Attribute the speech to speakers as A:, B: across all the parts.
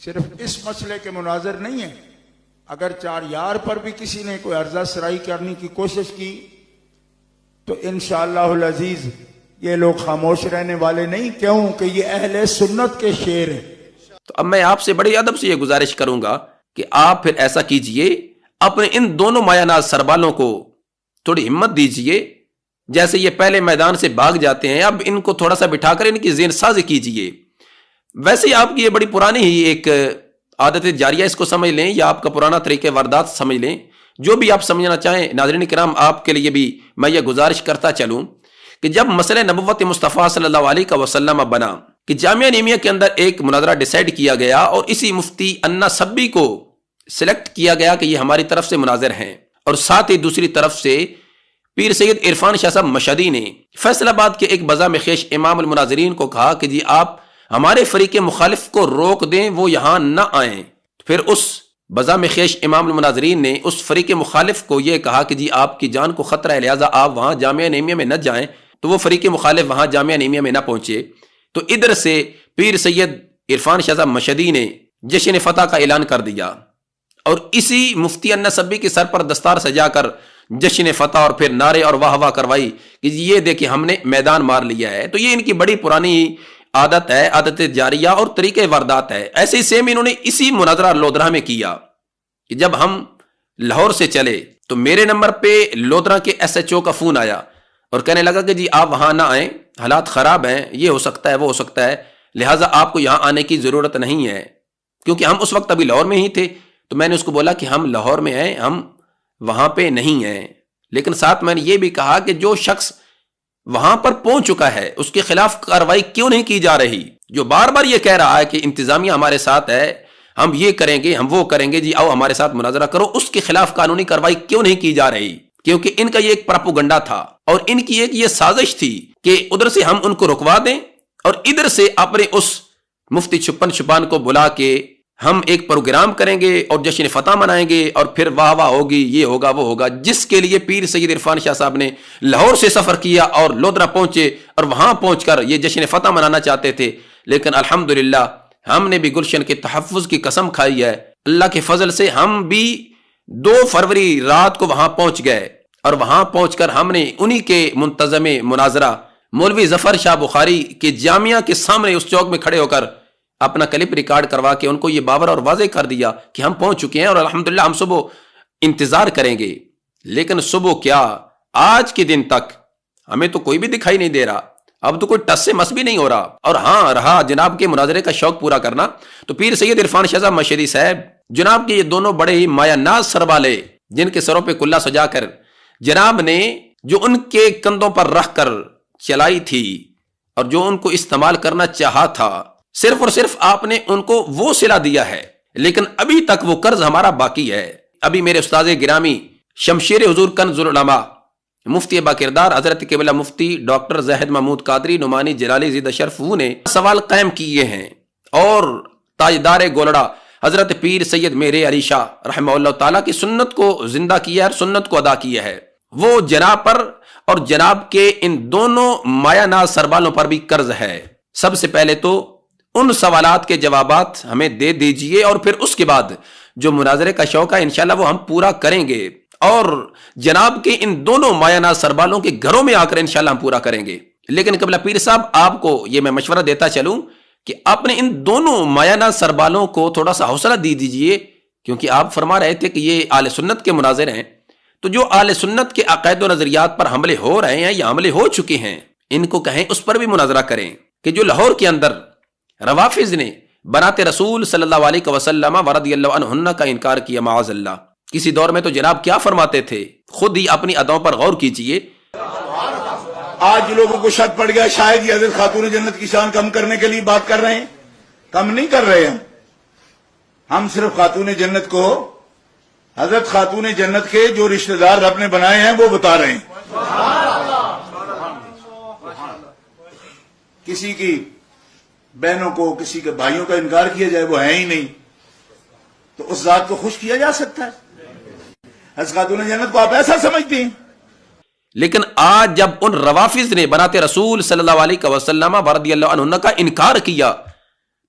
A: صرف اس مسئلے کے مناظر نہیں ہیں. اگر 4 یار پر بھی کسی نے کوئی عرضہ سرائی کرنے کی کوشش کی تو انشاءاللہ العزیز یہ لوگ خاموش رہنے والے نہیں. کیوں کہ یہ اہل سنت کے شعر ہیں.
B: تو اب میں آپ سے بڑی ادب سے یہ گزارش کروں گا کہ آپ پھر ایسا کیجئے، اپنے ان دونوں مایہ ناز سربالوں کو تھوڑی ہمت دیجئے. جیسے یہ پہلے میدان سے بھاگ جاتے ہیں، اب ان کو تھوڑا سا بٹھا کر ان کی ذہن سازی کیجئے. ویسے ہی آپ کی یہ بڑی پرانی ہی ایک عادت جاریہ اس کو سمجھ لیں، یا آپ کا پرانا طریقہ واردات سمجھ لیں، جو بھی آپ سمجھنا چاہیں. ناظرین کرام، آپ کے لیے بھی میں یہ گزارش کرتا چلوں کہ جب مسئلہ نبوت مصطفیٰ صلی اللہ علیہ وسلم بنا کہ جامعہ نعیمیہ کے اندر ایک مناظرہ ڈیسائیڈ کیا گیا اور اسی مفتی انا سبی کو سلیکٹ کیا گیا کہ یہ ہماری طرف سے مناظر ہیں، اور ساتھ ہی دوسری طرف سے پیر سید عرفان شاہ صاحب مشہدی نے فیصل آباد کے ایک بزا میں خیش امام المناظرین کو کہا کہ جی آپ ہمارے فریق مخالف کو روک دیں، وہ یہاں نہ آئیں. پھر اس بزا میں خیش امام المناظرین نے اس فریق مخالف کو یہ کہا کہ جی آپ کی جان کو خطرہ ہے، لہٰذا آپ وہاں جامعہ نعیمیہ میں نہ جائیں. تو وہ فریق مخالف وہاں جامعہ نعیمیہ میں نہ پہنچے. تو ادھر سے پیر سید عرفان شاہ صاحب مشہدی نے جشن فتح کا اعلان کر دیا، اور اسی مفتی انا سبی کے سر پر دستار سجا کر جشن فتح اور پھر نعرے اور واہ واہ کروائی کہ یہ دیکھیں ہم نے میدان مار لیا ہے. تو یہ ان کی بڑی پرانی عادت ہے، عادت جاریہ اور طریقہ واردات ہے. ایسے ہی سیم انہوں نے اسی مناظرہ لودھرا میں کیا کہ جب ہم لاہور سے چلے تو میرے نمبر پہ لودھرا کے ایس ایچ او کا فون آیا اور کہنے لگا کہ جی آپ وہاں نہ آئیں، حالات خراب ہیں، یہ ہو سکتا ہے وہ ہو سکتا ہے، لہٰذا آپ کو یہاں آنے کی ضرورت نہیں ہے. کیونکہ ہم اس وقت ابھی لاہور میں ہی تھے. تو میں نے اس کو بولا کہ ہم لاہور میں ہیں، ہم وہاں پہ نہیں ہیں. لیکن ساتھ میں نے یہ بھی کہا کہ جو شخص وہاں پر پہنچ چکا ہے اس کے خلاف کارروائی کیوں نہیں کی جا رہی؟ جو بار بار یہ کہہ رہا ہے کہ انتظامیہ ہمارے ساتھ ہے، ہم یہ کریں گے، ہم وہ کریں گے، جی آؤ ہمارے ساتھ مناظرہ کرو، اس کے خلاف قانونی کارروائی کیوں نہیں کی جا رہی؟ کیونکہ ان کا یہ ایک پراپوگنڈا تھا اور ان کی ایک یہ سازش تھی کہ ادھر سے ہم ان کو رکوا دیں اور ادھر سے اپنے اس مفتی چھپن چھپان کو بلا کے ہم ایک پروگرام کریں گے اور جشن فتح منائیں گے اور پھر واہ واہ ہوگی، یہ ہوگا وہ ہوگا. جس کے لیے پیر سید عرفان شاہ صاحب نے لاہور سے سفر کیا اور لودھرا پہنچے اور وہاں پہنچ کر یہ جشن فتح منانا چاہتے تھے. لیکن الحمدللہ ہم نے بھی گلشن کے تحفظ کی قسم کھائی ہے. اللہ کے فضل سے ہم بھی 2 فروری رات کو وہاں پہنچ گئے اور وہاں پہنچ کر ہم نے انہی کے منتظم مناظرہ مولوی ظفر شاہ بخاری کے جامعہ کے سامنے اس چوک میں کھڑے ہو کر اپنا کلپ ریکارڈ کروا کے ان کو یہ باور اور واضح کر دیا کہ ہم پہنچ چکے ہیں اور الحمدللہ ہم صبح انتظار کریں گے. لیکن صبح کیا، آج کے دن تک ہمیں تو کوئی بھی دکھائی نہیں دے رہا. اب تو کوئی ٹس سے مس بھی نہیں ہو رہا. اور ہاں رہا جناب کے مناظرے کا شوق پورا کرنا، تو پیر سید عرفان شاہ صاحب مشہدی صاحب جناب کے یہ دونوں بڑے ہی مایہ ناز سربالے جن کے سروں پہ کلا سجا کر جناب نے جو ان کے کندھوں پر رکھ کر چلائی تھی اور جو ان کو استعمال کرنا چاہا تھا، صرف اور صرف آپ نے ان کو وہ صلہ دیا ہے. لیکن ابھی تک وہ قرض ہمارا باقی ہے. ابھی میرے استاد گرامی شمشیر حضور کنز العلماء مفتی با کردار حضرت قبلہ مفتی ڈاکٹر زاہد محمود قادری نعمانی جلالی زیدہ شرف نے سوال قائم کیے ہیں، اور تاجدار گولڑا حضرت پیر سید میرے علی شاہ رحمہ اللہ تعالیٰ کی سنت کو زندہ کیا ہے اور سنت کو ادا کیا ہے. وہ جناب پر اور جناب کے ان دونوں مایہ ناز سربالوں پر بھی قرض ہے. سب سے پہلے تو ان سوالات کے جوابات ہمیں دے دیجئے، اور پھر اس کے بعد جو مناظرے کا شوق ہے انشاءاللہ وہ ہم پورا کریں گے، اور جناب کے ان دونوں مایہ ناز سربالوں کے گھروں میں آ کر انشاءاللہ ہم پورا کریں گے. لیکن قبلہ پیر صاحب آپ کو یہ میں مشورہ دیتا چلوں کہ آپ نے ان دونوں مایہ ناز سربالوں کو تھوڑا سا حوصلہ دی دیجئے، کیونکہ آپ فرما رہے تھے کہ یہ اہل سنت کے مناظر ہیں. تو جو اہل سنت کے عقائد و نظریات پر حملے ہو رہے ہیں یا حملے ہو چکے ہیں، ان کو کہیں اس پر بھی مناظرہ کریں کہ جو لاہور کے اندر روافظ نے بنات رسول صلی اللہ علیہ وسلم ورضی اللہ عنہن کا انکار کیا معاذ اللہ. کسی دور میں تو جناب کیا فرماتے تھے، خود ہی اپنی اداؤں پر غور کیجئے.
A: آج لوگوں کو شک پڑ گیا شاید یہ حضرت خاتون جنت کی شان کم کرنے کے لیے بات کر رہے ہیں. کم نہیں کر رہے ہم صرف خاتون جنت کو، حضرت خاتون جنت کے جو رشتہ دار رب نے بنائے ہیں وہ بتا رہے ہیں. کسی کی بہنوں کو، کسی کے بھائیوں کا انکار کیا جائے وہ ہے ہی نہیں، تو اس ذات کو خوش کیا جا سکتا ہے؟ حضرت خاتون جنت کو آپ ایسا سمجھتے ہیں؟
B: لیکن آج جب ان روافظ نے بنات رسول صلی اللہ علیہ وسلم ورضی اللہ عنہ کا انکار کیا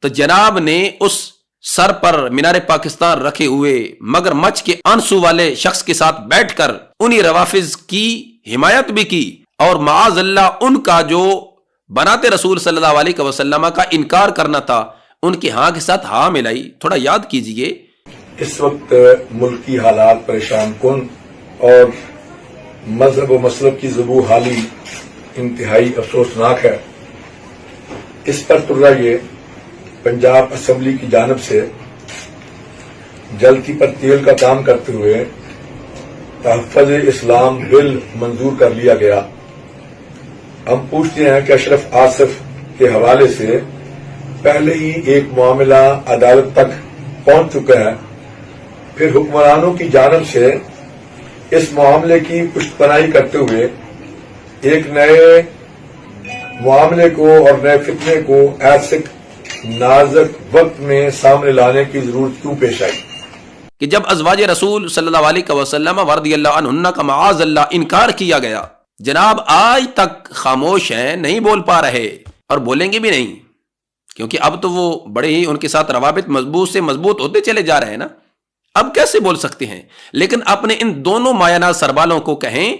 B: تو جناب نے اس سر پر مینار پاکستان رکھے ہوئے مگر مچھ کے آنسو والے شخص کے ساتھ بیٹھ کر انہی روافض کی حمایت بھی کی اور معاذ اللہ ان کا جو بناتے رسول صلی اللہ علیہ وسلم کا انکار کرنا تھا ان کے ہاں کے ساتھ ہاں ملائی. تھوڑا یاد کیجئے.
C: اس وقت ملک کی حالات پریشان کن اور مذہب و مسلب کی ذبح حالی انتہائی افسوسناک ہے. اس پر یہ پنجاب اسمبلی کی جانب سے جلتی پر تیل کا کام کرتے ہوئے تحفظ اسلام بل منظور کر لیا گیا. ہم پوچھتے ہیں کہ اشرف آصف کے حوالے سے پہلے ہی ایک معاملہ عدالت تک پہنچ چکا ہے، پھر حکمرانوں کی جانب سے اس معاملے کی پشت پناہی کرتے ہوئے ایک نئے معاملے کو اور نئے فتنے کو ایسے نازک وقت میں سامنے لانے کی ضرورت کیوں پیش آئی
B: کہ جب ازواج رسول صلی اللہ علیہ وسلم رضی اللہ عنہن کا معاذ اللہ انکار کیا گیا، جناب آج تک خاموش ہیں، نہیں بول پا رہے اور بولیں گے بھی نہیں، کیونکہ اب تو وہ بڑے ہی ان کے ساتھ روابط مضبوط سے مضبوط ہوتے چلے جا رہے ہیں نا. اب کیسے بول سکتے ہیں؟ لیکن اپنے ان دونوں مایہ ناز سربالوں کو کہیں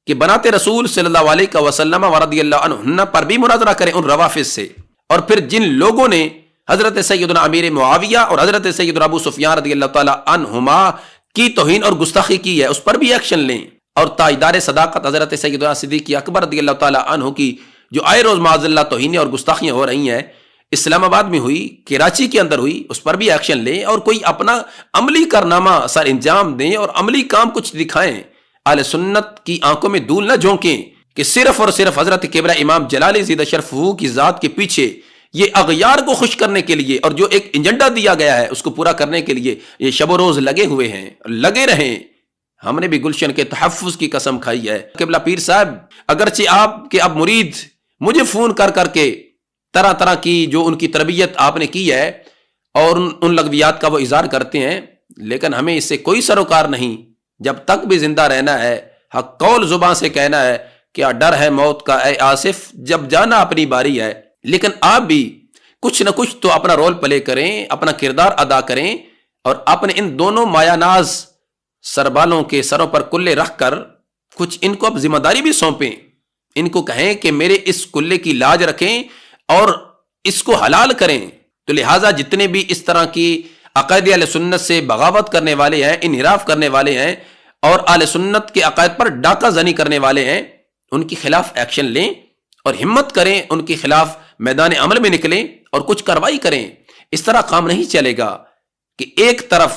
B: کہ بناتے رسول صلی اللہ علیہ وسلم رضی اللہ عنہن پر بھی مناظرہ کریں ان روافض سے، اور پھر جن لوگوں نے حضرت سیدنا امیر معاویہ اور حضرت سیدنا ابو سفیان رضی اللہ تعالی عنہما کی توہین اور گستاخی کی ہے اس پر بھی ایکشن لیں، اور تاجدار صداقت حضرت سیدنا صدیق اکبر رضی اللہ تعالی عنہ کی جو آئے روز معاذ اللہ توہین اور گستاخیاں ہو رہی ہیں، اسلام آباد میں ہوئی، کراچی کے اندر ہوئی، اس پر بھی ایکشن لیں اور کوئی اپنا عملی کارنامہ سر انجام دیں اور عملی کام کچھ دکھائیں. اہل سنت کی آنکھوں میں دھول نہ جھونکیں کہ صرف اور صرف حضرت کبریٰ امام جلالی زیدہ شرفہ کی ذات کے پیچھے یہ اغیار کو خوش کرنے کے لیے اور جو ایک ایجنڈا دیا گیا ہے اس کو پورا کرنے کے لیے یہ شب و روز لگے ہوئے ہیں، لگے رہیں. ہم نے بھی گلشن کے تحفظ کی قسم کھائی ہے. قبلہ پیر صاحب اگرچہ آپ کے اب مرید مجھے فون کر کر کے طرح طرح کی جو ان کی تربیت آپ نے کی ہے اور ان لغویات کا وہ اظہار کرتے ہیں، لیکن ہمیں اس سے کوئی سروکار نہیں. جب تک بھی زندہ رہنا ہے حق قول زبان سے کہنا ہے کیا ڈر ہے موت کا اے آصف، جب جانا اپنی باری ہے. لیکن آپ بھی کچھ نہ کچھ تو اپنا رول پلے کریں، اپنا کردار ادا کریں اور اپنے ان دونوں مایہ ناز سربالوں کے سروں پر کلے رکھ کر کچھ ان کو اب ذمہ داری بھی سونپیں. ان کو کہیں کہ میرے اس کلے کی لاج رکھیں اور اس کو حلال کریں. تو لہٰذا جتنے بھی اس طرح کی عقائد اہل سنت سے بغاوت کرنے والے ہیں، انحراف کرنے والے ہیں اور اہل سنت کے عقائد پر ڈاکہ زنی کرنے والے ہیں، ان کے خلاف ایکشن لیں اور ہمت کریں، ان کے خلاف میدان عمل میں نکلیں اور کچھ کارروائی کریں. اس طرح کام نہیں چلے گا کہ ایک طرف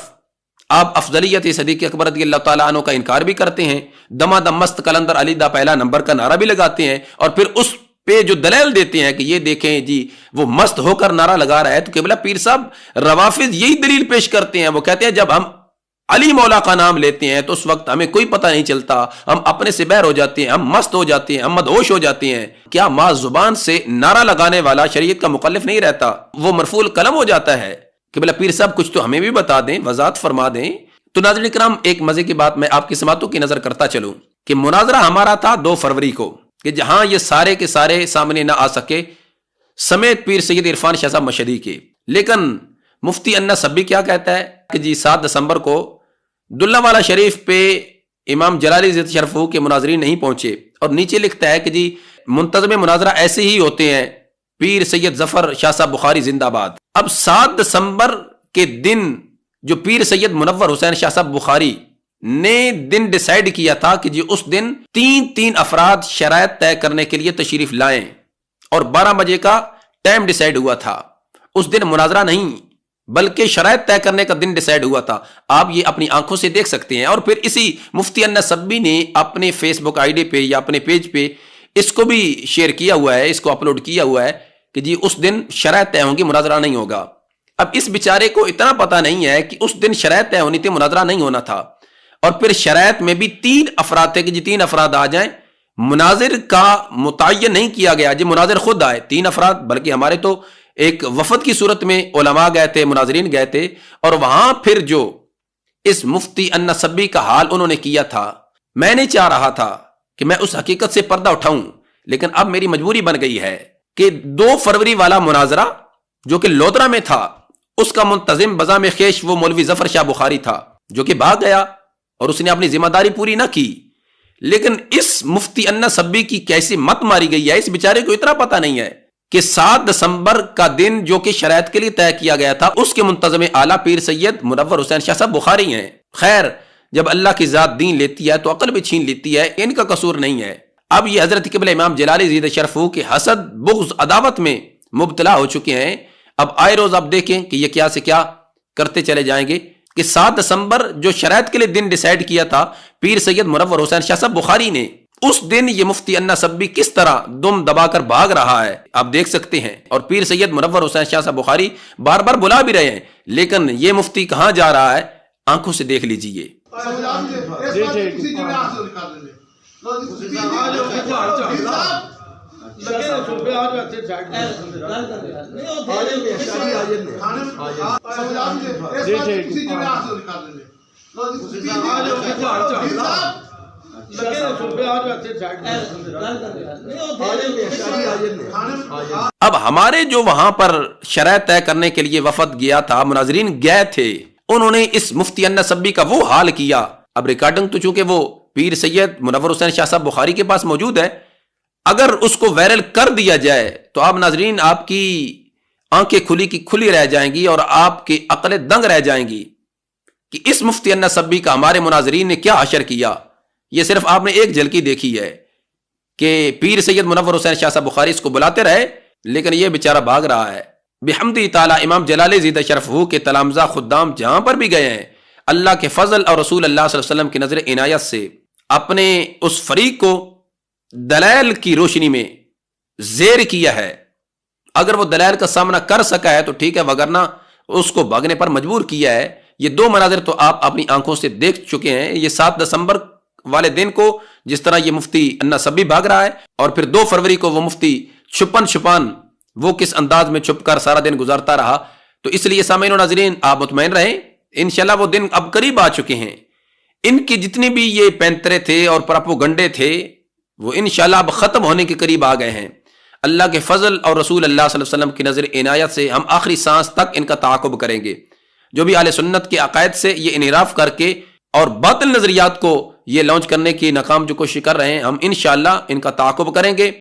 B: آپ افضلیت صدیق اکبر رضی اللہ تعالیٰ عنہ کا انکار بھی کرتے ہیں، دما دم مست کلندر علی دا پہلا نمبر کا نعرہ بھی لگاتے ہیں، اور پھر اس پہ جو دلیل دیتے ہیں کہ یہ دیکھیں جی وہ مست ہو کر نعرہ لگا رہا ہے. تو قبلہ پیر صاحب روافض یہی دلیل پیش کرتے ہیں. وہ کہتے ہیں جب ہم علی مولا کا نام لیتے ہیں تو اس وقت ہمیں کوئی پتہ نہیں چلتا، ہم اپنے سے بہر ہو جاتے ہیں، ہم مست ہو جاتے ہیں، ہم مدہوش ہو جاتے ہیں. کیا ماں زبان سے نعرہ لگانے والا شریعت کا مخالف نہیں رہتا، وہ مرفوع القلم ہو جاتا ہے؟ قبلہ پیر صاحب کچھ تو ہمیں بھی بتا دیں، وضاحت فرما دیں. تو ناظرین کرام، ایک مزے کی بات میں آپ کی سماعتوں کی نظر کرتا چلوں کہ مناظرہ ہمارا تھا 2 فروری کو، کہ جہاں یہ سارے کے سارے سامنے نہ آ سکے سمیت پیر سید عرفان شاہ صاحب مشہدی کے. لیکن مفتی انا سبی کیا کہتا ہے کہ جی 7 دسمبر کو دلہ والا شریف پہ امام جلالی زیدہ شرفہ کے مناظرین نہیں پہنچے، اور نیچے لکھتا ہے کہ جی منتظم مناظرہ ایسے ہی ہوتے ہیں، پیر سید ظفر شاہ صاحب بخاری زندہ باد. اب 7 دسمبر کے دن جو پیر سید منور حسین شاہ صاحب بخاری نے دن ڈیسائیڈ کیا تھا کہ جی اس دن 3 افراد شرائط طے کرنے کے لیے تشریف لائیں، اور 12 بجے کا ٹائم ڈیسائیڈ ہوا تھا. اس دن مناظرہ نہیں بلکہ شرائط طے کرنے کا دن ڈیسائیڈ ہوا تھا. آپ یہ اپنی آنکھوں سے دیکھ سکتے ہیں. اور پھر اسی مفتی انا سبی نے اپنے فیس بک آئی ڈی پہ یا اپنے پیج پہ اس کو بھی شیئر کیا ہوا ہے، اس کو اپلوڈ کیا ہوا ہے کہ جی اس دن شرائط طے ہوں گی، مناظرہ نہیں ہوگا. اب اس بیچارے کو اتنا پتہ نہیں ہے کہ اس دن شرائط طے ہونی تھی، مناظرہ نہیں ہونا تھا. اور پھر شرائط میں بھی 3 افراد تھے کہ جی 3 افراد آ جائیں، مناظر کا متعین نہیں کیا گیا جی مناظر خود آئے 3 افراد، بلکہ ہمارے تو ایک وفد کی صورت میں علماء گئے تھے، مناظرین گئے تھے. اور وہاں پھر جو اس مفتی انا سبی کا حال انہوں نے کیا تھا، میں نہیں چاہ رہا تھا کہ میں اس حقیقت سے پردہ اٹھاؤں، لیکن اب میری مجبوری بن گئی ہے کہ 2 فروری والا مناظرہ جو کہ لودرا میں تھا اس کا منتظم بزام خیش وہ مولوی ظفر شاہ بخاری تھا جو کہ بھاگ گیا اور اس نے اپنی ذمہ داری پوری نہ کی. لیکن اس مفتی انا سبی کی کیسی مت ماری گئی ہے، اس بیچارے کو اتنا پتہ نہیں ہے کہ 7 دسمبر کا دن جو کہ شرائط کے لیے طے کیا گیا تھا اس کے منتظم اعلیٰ پیر سید منور حسین شاہ صاحب بخاری ہیں. خیر، جب اللہ کی ذات دین لیتی ہے تو عقل بھی چھین لیتی ہے، ان کا قصور نہیں ہے. اب یہ حضرت قبلہ امام جلالی زیدہ شرف ہو کے حسد، بغض، عداوت میں مبتلا ہو چکے ہیں. اب آئے روز آپ دیکھیں کہ یہ کیا سے کیا کرتے چلے جائیں گے کہ 7 دسمبر جو شرائط کے لیے دن ڈیسائیڈ کیا تھا پیر سید منور حسین شاہ صاحب بخاری نے، اس دن یہ مفتی انا سبی کس طرح دم دبا کر بھاگ رہا ہے آپ دیکھ سکتے ہیں. اور پیر سید منور حسین شاہ صاحب بخاری بار بار بلا بھی رہے ہیں، لیکن یہ مفتی کہاں جا رہا ہے آنکھوں سے دیکھ لیجئے. اب ہمارے جو وہاں پر شرائط طے کرنے کے لیے وفد گیا تھا، مناظرین گئے تھے، انہوں نے اس مفتی انا سبی کا وہ حال کیا. اب ریکارڈنگ تو چونکہ وہ پیر سید منور حسین شاہ صاحب بخاری کے پاس موجود ہے، اگر اس کو وائرل کر دیا جائے تو آپ ناظرین آپ کی آنکھیں کھلی کی کھلی رہ جائیں گی اور آپ کی عقلیں دنگ رہ جائیں گی کہ اس مفتی انا سبی کا ہمارے مناظرین نے کیا حشر کیا. یہ صرف آپ نے ایک جھلکی دیکھی ہے کہ پیر سید منور حسین شاہ صاحب بخاری اس کو بلاتے رہے، لیکن یہ بیچارہ بھاگ رہا ہے. بحمدی تعالی امام جلال زیدہ شرف ہو کے تلامذہ خدام جہاں پر بھی گئے ہیں، اللہ کے فضل اور رسول اللہ صلی اللہ علیہ وسلم کی نظر عنایت سے اپنے اس فریق کو دلائل کی روشنی میں زیر کیا ہے. اگر وہ دلائل کا سامنا کر سکا ہے تو ٹھیک ہے، وگرنہ اس کو بھاگنے پر مجبور کیا ہے. یہ 2 مناظر تو آپ اپنی آنکھوں سے دیکھ چکے ہیں. یہ 7 دسمبر والے دن کو جس طرح یہ مفتی انا سبی بھاگ رہا ہے، اور پھر 2 فروری کو وہ مفتی چھپان وہ کس انداز میں چھپ کر سارا دن گزارتا رہا. تو اس لیے سامعین و ناظرین آپ مطمئن رہیں، انشاءاللہ وہ دن اب قریب آ چکے ہیں. ان کی جتنی بھی یہ پینترے تھے اور پراپوگنڈے تھے وہ انشاءاللہ اب ختم ہونے کے قریب آ گئے ہیں. اللہ کے فضل اور رسول اللہ صلی اللہ علیہ وسلم کی نظر عنایت سے ہم آخری سانس تک ان کا تعاقب کریں گے. جو بھی اہل سنت کے عقائد سے یہ انحراف کر کے اور باطل نظریات کو یہ لانچ کرنے کی ناکام جو کوشش کر رہے ہیں، ہم انشاءاللہ ان کا تعاقب کریں گے.